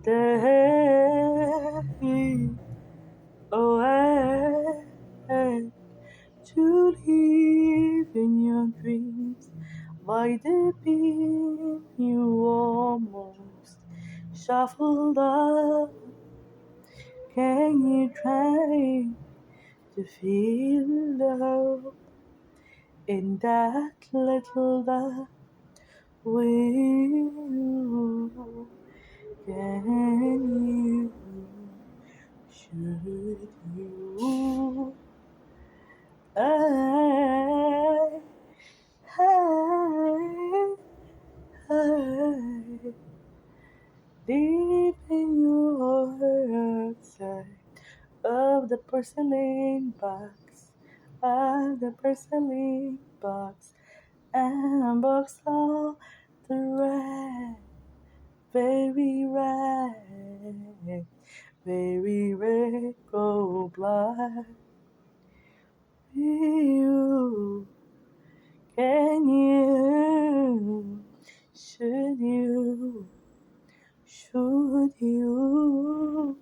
stay away to live in your dreams by the beam you almost shuffled up. Can you try to feel the hope in that little that will? Can you? Should you? I, I, I, deep in your outside of the porcelain box, of the porcelain box, and box all the red, very red, gold black. You, can you, should you, should you?